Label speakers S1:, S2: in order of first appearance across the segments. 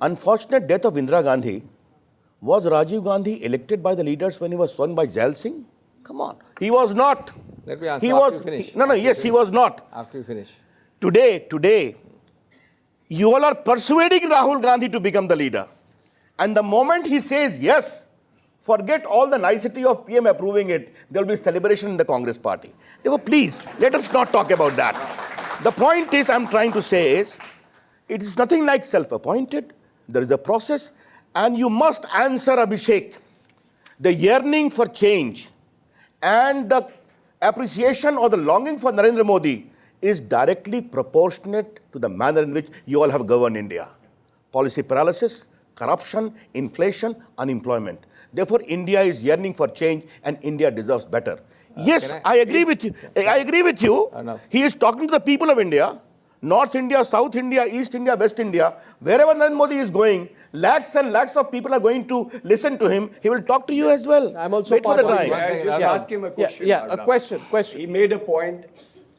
S1: unfortunate death of Indira Gandhi, was Rajiv Gandhi elected by the leaders when he was sworn by Jail Singh? Come on. He was not.
S2: Let me answer
S1: He
S2: after
S1: was,
S2: you finish.
S1: He was not.
S2: After you finish.
S1: Today, you all are persuading Rahul Gandhi to become the leader. And the moment he says yes, forget all the nicety of PM approving it, there will be celebration in the Congress party. Therefore, please, let us not talk about that. The point is, I'm trying to say is, it is nothing like self-appointed. There is a process. And you must answer, Abhishek, the yearning for change and the appreciation or the longing for Narendra Modi is directly proportionate to the manner in which you all have governed India. Policy paralysis, corruption, inflation, unemployment. Therefore, India is yearning for change and India deserves better. Yes, I agree with you. I agree with you. He is talking to the people of India, North India, South India, East India, West India. Wherever Narendra Modi is going, lakhs and lakhs of people are going to listen to him. He will talk to you as well.
S3: I'm also
S1: wait for the time.
S4: I just ask him a question.
S3: A question.
S4: He made a point.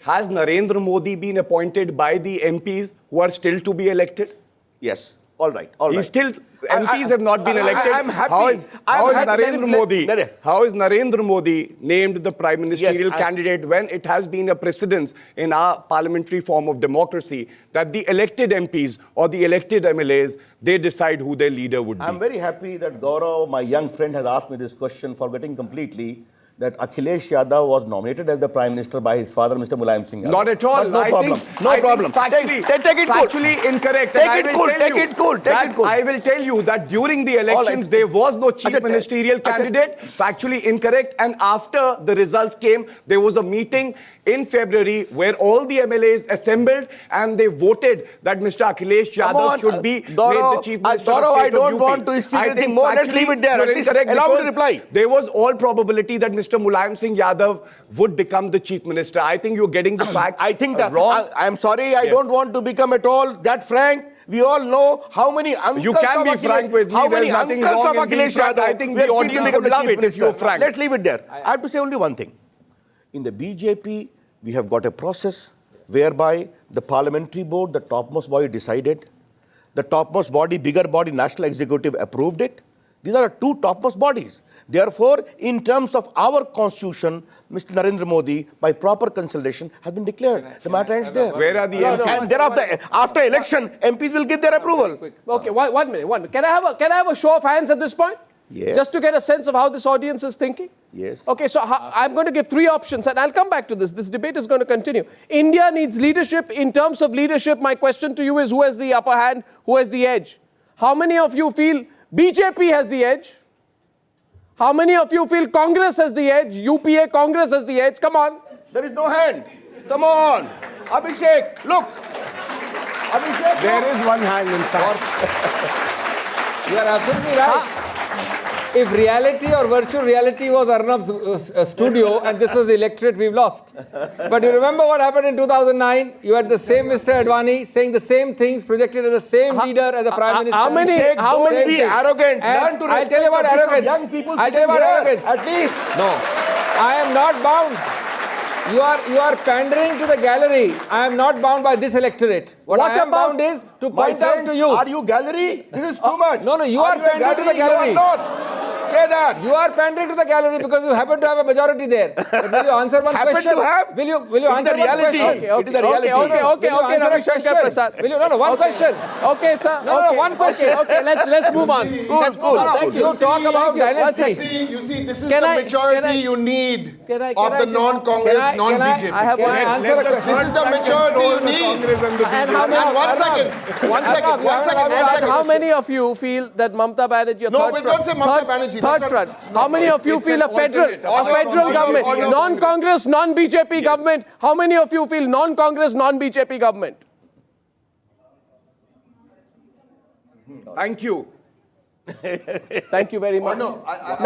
S4: Has Narendra Modi been appointed by the MPs who are still to be elected?
S1: Yes. All right.
S4: He's still, MPs have not been elected.
S1: I'm happy.
S4: How is Narendra Modi named the prime ministerial candidate when it has been a precedence in our parliamentary form of democracy that the elected MPs or the elected MLAs, they decide who their leader would be?
S1: I'm very happy that Gaurav, my young friend, has asked me this question, forgetting completely that Akhilesh Yadav was nominated as the Prime Minister by his father, Mr. Mulayam Singh Yadav.
S4: Not at all.
S1: No problem. No problem.
S4: Factually,
S1: take it cool.
S4: Factually incorrect.
S1: Take it cool.
S4: I will tell you that during the elections, there was no chief ministerial candidate. Factually incorrect. And after the results came, there was a meeting in February where all the MLAs assembled and they voted that Mr. Akhilesh Yadav should be made the chief minister of
S1: Gaurav,
S4: state
S1: I don't
S4: of UP.
S1: want to speak anything more. Let's leave it there. At least allow me to reply.
S4: There was all probability that Mr. Mulayam Singh Yadav would become the chief minister. I think you're getting the facts
S1: I think that
S4: wrong.
S1: I'm sorry, I don't want to become at all that frank. We all know how many uncles
S4: You can be frank with me.
S1: How
S4: There's
S1: many
S4: nothing
S1: uncles
S4: wrong
S1: of
S4: in being
S1: Akhilesh
S4: frank.
S1: Yadav
S4: I think the audience would love it if you're frank.
S1: Let's leave it there. I have to say only one thing. In the BJP, we have got a process whereby the parliamentary board, the topmost body, decided. The topmost body, bigger body, national executive approved it. These are the two topmost bodies. Therefore, in terms of our constitution, Mr. Narendra Modi, by proper consultation, has been declared. The matter ends there.
S4: Where are the MPs?
S1: And thereafter, after election, MPs will give their approval.
S3: Okay, 1 minute. Can I have a show of hands at this point?
S1: Yes.
S3: Just to get a sense of how this audience is thinking?
S1: Yes.
S3: Okay, so I'm going to give 3 options, and I'll come back to this. This debate is going to continue. India needs leadership. In terms of leadership, my question to you is, who has the upper hand? Who has the edge? How many of you feel BJP has the edge? How many of you feel Congress has the edge? UPA, Congress has the edge? Come on.
S1: There is no hand. Come on. Abhishek, look. Abhishek,
S4: There is one hand in fact.
S2: You are absolutely right. If reality or virtual reality was Arnab's studio and this was the electorate, we've lost. But you remember what happened in 2009? You had the same Mr. Advani saying the same things, projected as the same leader as the Prime Minister.
S3: How many
S1: don't be arrogant. Learn to
S2: I'll tell you about
S1: respect the
S2: arrogance.
S1: young people
S2: I'll tell you about
S1: sitting here,
S2: arrogance.
S1: at least.
S2: No, I am not bound. You are pandering to the gallery. I am not bound by this electorate. What I am bound is to point out to you.
S1: Are you gallery? This is too much.
S2: No, you are pandering to the gallery.
S1: You are not. Say that.
S2: You are pandering to the gallery because you happen to have a majority there. But will you answer one
S1: Happen
S2: question?
S1: to have?
S2: Will you answer one
S1: reality.
S2: question?
S1: It is the reality.
S3: Okay, Ravi Shankar Prasad.
S2: Will you? No, one question.
S3: Okay, sir.
S2: No, one question.
S3: Okay, let's move on. Let's move on. Thank
S2: You talk about dynasty.
S5: You see, this is
S3: Can
S5: the
S3: I-
S5: maturity you need of the non-Congress,
S2: Can I-
S5: non-BJP.
S3: I have one
S2: answer a question.
S5: This is the maturity you need.
S3: And how many?
S5: And one second.
S3: How many of you feel that Mamata Banerjee?
S5: No, we don't say Mamata Banerjee. That's
S3: Third
S5: not-
S3: front. How many of you feel a federal government, non-Congress, non-BJP government? How many of you feel non-Congress, non-BJP government?
S4: Thank you.
S3: Thank you very much.
S5: No,
S3: I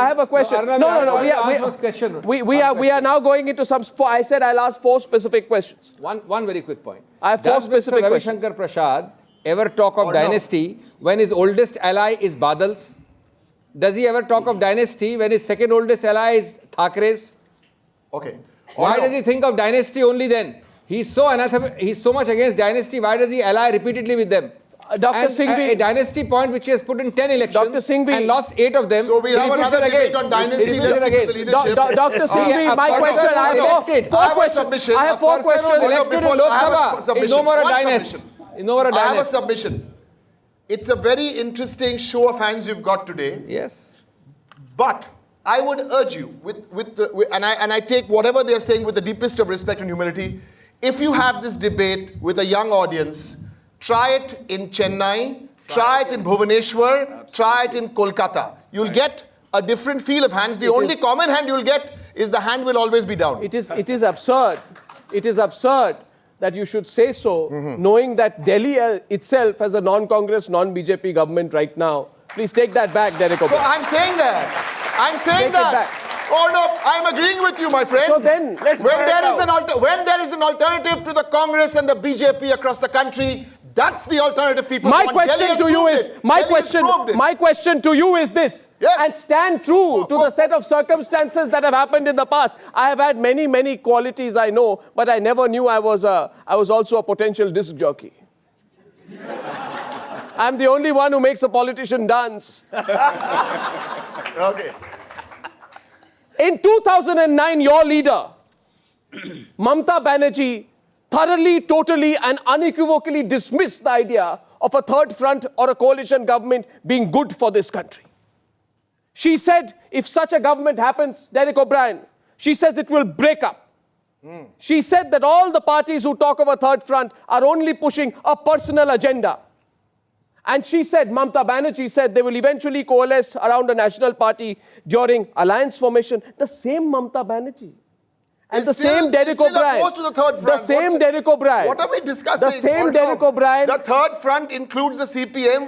S3: have a question. No. We are now going into some. I said I'll ask 4 specific questions.
S2: One very quick point.
S3: I have 4
S2: Does
S3: specific
S2: Mr. Ravi
S3: questions.
S2: Shankar Prasad ever talk of dynasty when his oldest ally is Badal's? Does he ever talk of dynasty when his second oldest ally is Thakre's?
S5: Okay.
S2: Why does he think of dynasty only then? He's so much against dynasty. Why does he ally repeatedly with them?
S3: Dr.
S2: And
S3: Singhvi,
S2: a dynasty point which he has put in 10 elections
S3: Dr. Singhvi,
S2: and lost 8 of them.
S5: So we have
S2: repeats
S5: another
S2: it again.
S5: debate on dynasty.
S2: He repeats
S5: Let's
S2: it
S5: stick
S2: again.
S5: to the leadership.
S3: Dr. Singhvi,
S2: a
S3: my
S2: person
S3: question,
S2: was
S3: I have
S2: elected.
S3: four
S5: I have a
S3: questions.
S5: submission.
S3: I have four
S2: A person was
S3: questions.
S2: elected in
S5: Before-
S2: Lok
S5: I have a
S2: Sabha. Is
S5: submission.
S2: no more a
S5: One
S2: dynasty.
S5: submission.
S2: Is no more a
S5: I have a
S2: dynasty.
S5: submission. It's a very interesting show of hands you've got today.
S2: Yes.
S5: But I would urge you, and I take whatever they're saying with the deepest of respect and humility. If you have this debate with a young audience, try it in Chennai, try it in Bhubaneswar, try it in Kolkata. You'll get a different feel of hands. The only common hand you'll get is the hand will always be down.
S3: It is absurd. It is absurd that you should say so, knowing that Delhi itself has a non-Congress, non-BJP government right now. Please take that back, Derek
S5: So
S3: O'Brien.
S5: I'm saying that. I'm saying
S3: Take it
S5: that.
S3: back.
S5: Oh no, I'm agreeing with you, my friend.
S3: So then, let's
S5: when
S3: try it
S5: there is
S3: out.
S5: when there is an alternative to the Congress and the BJP across the country, that's the alternative people
S3: My
S5: want. Delhi
S3: question
S5: has
S3: to you
S5: proved
S3: is,
S5: it.
S3: my
S5: Delhi has proved it.
S3: question to you is this.
S5: Yes.
S3: And stand true to the set of circumstances that have happened in the past. I have had many, many qualities I know, but I never knew I was also a potential disc jockey. I'm the only one who makes a politician dance.
S5: Okay.
S3: In 2009, your leader, Mamata Banerjee, thoroughly, totally, and unequivocally dismissed the idea of a third front or a coalition government being good for this country. She said, if such a government happens, Derek O'Brien, she says it will break up. She said that all the parties who talk of a third front are only pushing a personal agenda. And she said, Mamata Banerjee said, they will eventually coalesce around a national party during alliance formation. The same Mamata Banerjee. And the same Derek O'Brien.
S5: Opposed to the third
S3: The
S5: front.
S3: same Derek O'Brien.
S5: What are we discussing?
S3: The same
S5: Hold
S3: Derek
S5: on.
S3: O'Brien.
S5: The third front includes the CPM.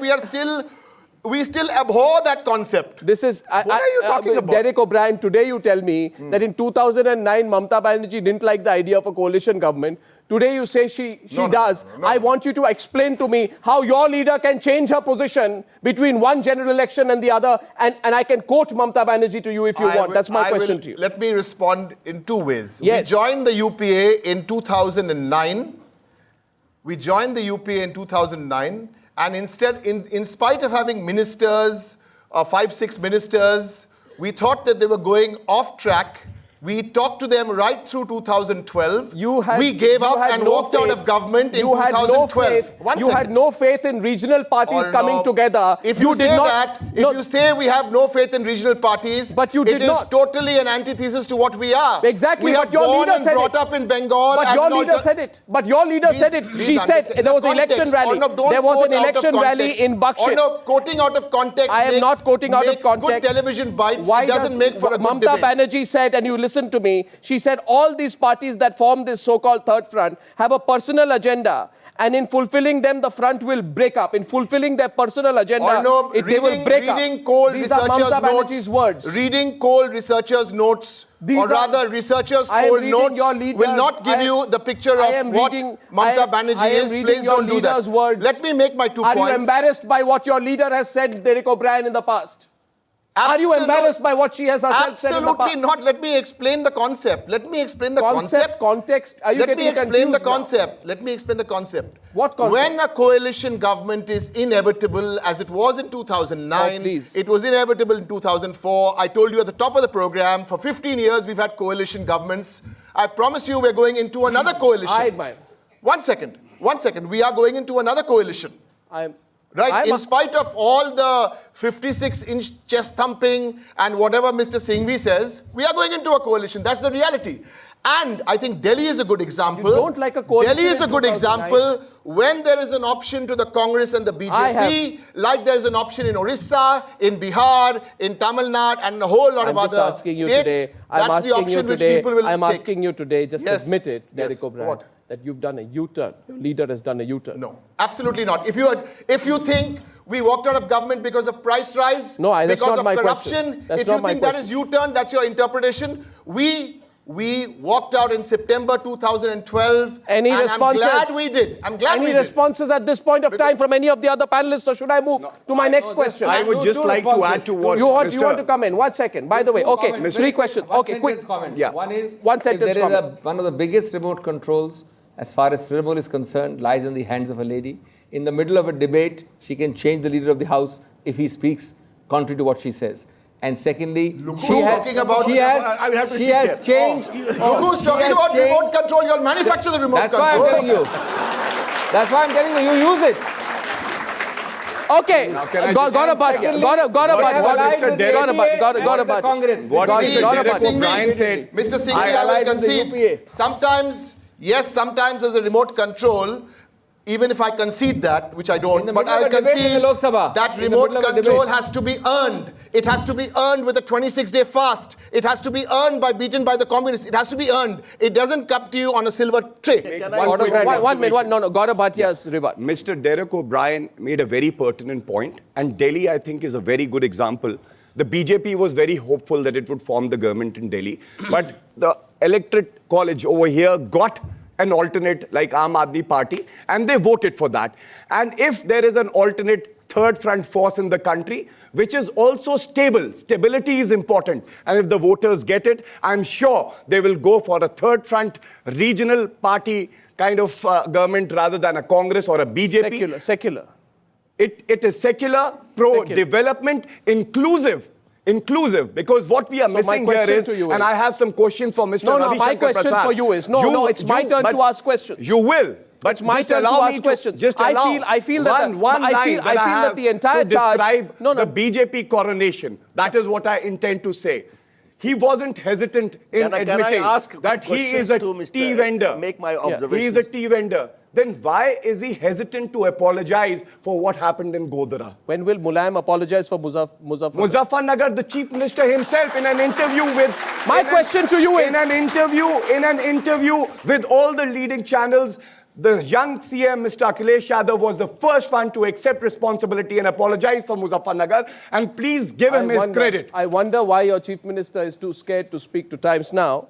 S5: We still abhor that concept.
S3: This is,
S5: What are you talking about?
S3: Derek O'Brien, today you tell me that in 2009, Mamata Banerjee didn't like the idea of a coalition government. Today you say she does.
S5: No.
S3: I want you to explain to me how your leader can change her position between one general election and the other. And I can quote Mamata Banerjee to you if you want. That's my question to you.
S5: Let me respond in two ways.
S3: Yes.
S5: We joined the UPA in 2009. We joined the UPA in 2009. And instead, in spite of having ministers, 5-6 ministers, we thought that they were going off track. We talked to them right through 2012. We gave up and walked out of government in 2012.
S3: You had no faith in regional parties coming together.
S5: If you say that, if you say we have no faith in regional parties,
S3: but you did
S5: it is
S3: not.
S5: Totally an antithesis to what we are.
S3: Exactly,
S5: we
S3: but
S5: are
S3: your
S5: born
S3: leader
S5: and
S3: said
S5: brought
S3: it.
S5: up in Bengal.
S3: But
S5: as
S3: your
S5: an
S3: leader said it. But your leader said it. She said there was an election rally. There was an election rally in Buckshot.
S5: Quoting out of context.
S3: I am not quoting out of context.
S5: Good television bites. It doesn't make for a good
S3: Mamata
S5: debate.
S3: Banerjee said, and you listen to me, she said all these parties that form this so-called third front have a personal agenda. And in fulfilling them, the front will break up. In fulfilling their personal agenda, they will break up.
S5: Reading cold
S3: These are
S5: researchers'
S3: Mamata
S5: notes.
S3: Banerjee's words.
S5: Reading cold researchers' notes, researchers'
S3: I am
S5: cold
S3: reading
S5: notes
S3: your leader-
S5: will not give you the picture of what Mamata Banerjee is. Please don't do that.
S3: Words.
S5: Let me make my 2
S3: Are
S5: points.
S3: you embarrassed by what your leader has said, Derek O'Brien, in the past? Are you embarrassed by what she has herself said in the past?
S5: Absolutely not. Let me explain the concept. Let me explain the concept.
S3: Context. Are you
S5: Let me
S3: getting
S5: explain the
S3: confused now?
S5: concept. Let me explain the concept.
S3: What concept?
S5: When a coalition government is inevitable, as it was in 2009,
S3: please.
S5: it was inevitable in 2004. I told you at the top of the program, for 15 years we've had coalition governments. I promise you we're going into another coalition.
S3: I admire.
S5: 1 second. 1 second. We are going into another coalition. Right, in spite of all the 56-inch chest thumping and whatever Mr. Singhvi says, we are going into a coalition. That's the reality. And I think Delhi is a good example.
S3: You don't like a coalition
S5: Delhi is a
S3: in
S5: good
S3: 2009.
S5: example when there is an option to the Congress and the BJP, like there is an option in Orissa, in Bihar, in Tamil Nadu, and a whole lot of other states. That's the option which people will take.
S3: I'm asking you today, just
S5: Yes.
S3: admit it, Derek
S5: Yes.
S3: O'Brien,
S5: What?
S3: that you've done a U-turn. Your leader has done a U-turn.
S5: No, absolutely not. If you think we walked out of government because of price rise,
S3: No, that's
S5: because
S3: not
S5: of
S3: my
S5: corruption,
S3: question. That's
S5: if
S3: not
S5: you
S3: my
S5: think that
S3: question.
S5: is U-turn, that's your interpretation. We walked out in September 2012.
S3: Any
S5: and
S3: responses?
S5: I'm glad we did. I'm glad we
S3: Any
S5: did.
S3: responses at this point of time from any of the other panelists, or should I move to my next question?
S4: I would just like to add to what
S3: you want
S4: Mr.
S3: to come in? 1 second. By the way, okay,
S2: Comments.
S3: 3 questions.
S2: One
S3: Okay, quick.
S2: sentence comments.
S4: Yeah.
S2: One is,
S3: One
S2: if
S3: sentence
S2: there is
S3: comment.
S2: one of the biggest remote controls as far as Trinamool is concerned, lies in the hands of a lady. In the middle of a debate, she can change the leader of the house if he speaks contrary to what she says. And secondly, she has changed.
S5: Look who's talking about remote control. You'll manufacture the remote
S2: That's
S5: control.
S2: why I'm telling you. That's why I'm telling you. You use it.
S3: Okay, Gaurav Bhatia. Congress.
S4: What
S3: Gaurav
S4: Mr. Brian said.
S5: Mr. Singhvi, I will concede. Sometimes, yes, sometimes there's a remote control. Even if I concede that, which I don't, but I concede
S2: Lok Sabha,
S5: that remote control has to be earned. It has to be earned with a 26-day fast. It has to be earned by beaten by the communists. It has to be earned. It doesn't come to you on a silver tray.
S3: One minute. No. Gaurav Bhatia's rebut.
S4: Mr. Derek O'Brien made a very pertinent point, and Delhi, I think, is a very good example. The BJP was very hopeful that it would form the government in Delhi, but the electorate college over here got an alternate like Aam Aadmi Party, and they voted for that. And if there is an alternate third front force in the country, which is also stable, stability is important. And if the voters get it, I'm sure they will go for a third front regional party kind of government rather than a Congress or a BJP.
S3: Secular.
S4: It is secular, pro-development, inclusive, because what we are missing here is, and I have some questions for Mr. Ravi
S3: my
S4: Shankar
S3: question
S4: Prasad.
S3: for you is, it's my turn to ask questions.
S4: You will. But
S3: it's my turn to ask questions. I feel that the entire charge.
S4: The BJP coronation. That is what I intend to say. He wasn't hesitant in admitting that he is a tea vendor.
S1: Make my observations.
S4: He is a tea vendor. Then why is he hesitant to apologize for what happened in Godhra?
S3: When will Mulayam apologize for Muzaffarnagar?
S4: Muzaffarnagar, the chief minister himself, in an interview with...
S3: My question to you is...
S4: In an interview with all the leading channels, the young CM, Mr. Akhilesh Yadav, was the first one to accept responsibility and apologize for Muzaffarnagar. And please give him his credit.
S3: I wonder why your chief minister is too scared to speak to Times Now.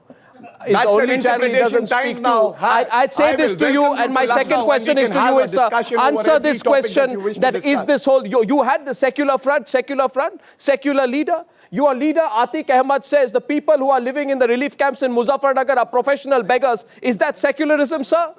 S3: It's
S4: That's
S3: the only
S4: an
S3: channel he doesn't speak
S4: now.
S3: to. I'd say this to you, and my second question is to you is answer this question, that is this whole, you had the secular front, secular leader. Your leader, Atiq Ahmad, says the people who are living in the relief camps in Muzaffarnagar are professional beggars. Is that secularism, sir?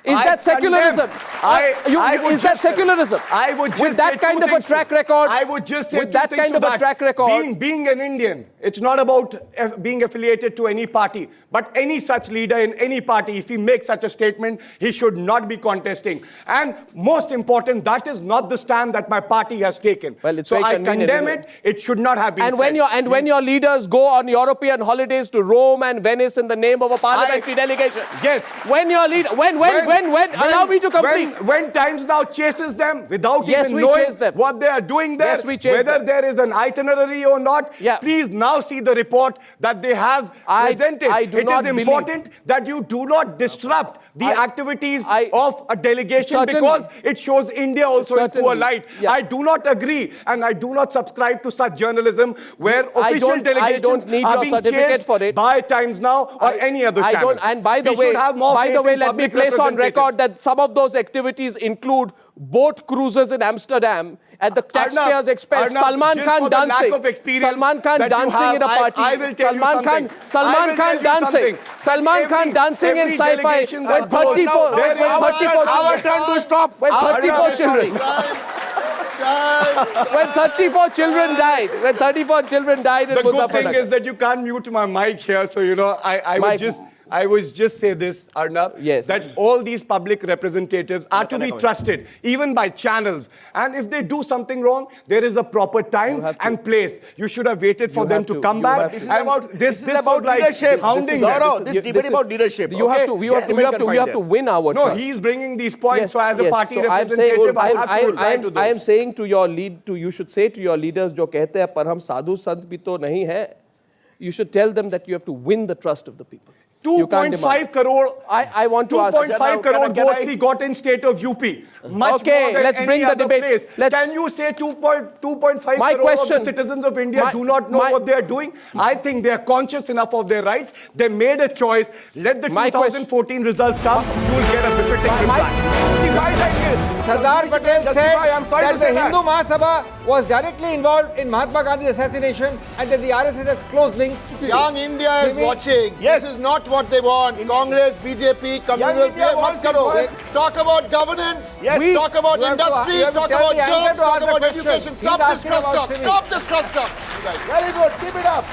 S3: Is that secularism? Is that secularism?
S4: I would just
S3: with that kind of a track record.
S4: I would just say
S3: with that kind of a track record.
S4: Being an Indian, it's not about being affiliated to any party, but any such leader in any party, if he makes such a statement, he should not be contesting. And most important, that is not the stand that my party has taken.
S3: Well, it's
S4: so I condemn it. It should not have been.
S3: And when your leaders go on European holidays to Rome and Venice in the name of a parliamentary delegation.
S4: Yes.
S3: When your leader, allow me to complete.
S4: When Times Now chases them without even knowing what they are doing there, whether there is an itinerary or not, please now see the report that they have presented. It is important that you do not disrupt the activities of a delegation because it shows India also in poor light. I do not agree and I do not subscribe to such journalism where official delegations are being chased by Times Now or any other channel.
S3: And by the way, let me place on record that some of those activities include boat cruises in Amsterdam at the taxpayers' expense. Salman Khan dancing. Salman Khan dancing in a party. Salman Khan dancing. Salman Khan dancing in sci-fi with 34.
S1: Our turn to stop.
S3: When 34 children. When 34 children died. When 34 children died in Muzaffarnagar.
S4: The good thing is that you can't mute my mic here, so I would just say this, Arnab, that all these public representatives are to be trusted, even by channels. And if they do something wrong, there is a proper time and place. You should have waited for them to come back.
S1: This is about leadership. This debate about leadership.
S3: We have to win our
S4: trust. No, he is bringing these points. So as a party representative, I have to reply to those.
S3: I am saying to your you should say to your leaders, जो कहते हैं पर हम साधु संत भी तो नहीं है. You should tell them that you have to win the trust of the people.
S4: 2.5 crore.
S3: I want to ask.
S4: 2.5 crore votes he got in state of UP. Much more than
S3: let's bring the debate.
S4: Can you say 2.5 crore of the citizens of India do not know what they are doing? I think they are conscious enough of their rights. They made a choice. Let the 2014 results come. You will get a befitting reply.
S2: Sardar Patel said
S1: Justify, I'm sorry
S2: that
S1: to
S2: the
S1: say that.
S2: Hindu Mahasabha was directly involved in Mahatma Gandhi's assassination and that the RSS has close links to
S5: Young India is
S2: Maybe-
S5: watching.
S1: Yes.
S5: This is not what they want. Congress, BJP, communal.
S1: India wants it, man.
S5: Talk about governance.
S1: Yes.
S5: Talk about
S2: You have to-
S5: industry.
S2: you have to
S5: Talk
S2: tell
S5: about
S2: the anchor
S5: jobs.
S2: to ask
S5: Talk
S2: the
S5: about
S2: question.
S5: education.
S2: He's
S5: Stop this
S2: asking about
S5: crosstalk.
S2: civics.
S5: Stop this crosstalk. You guys.
S1: Very good. Keep it up.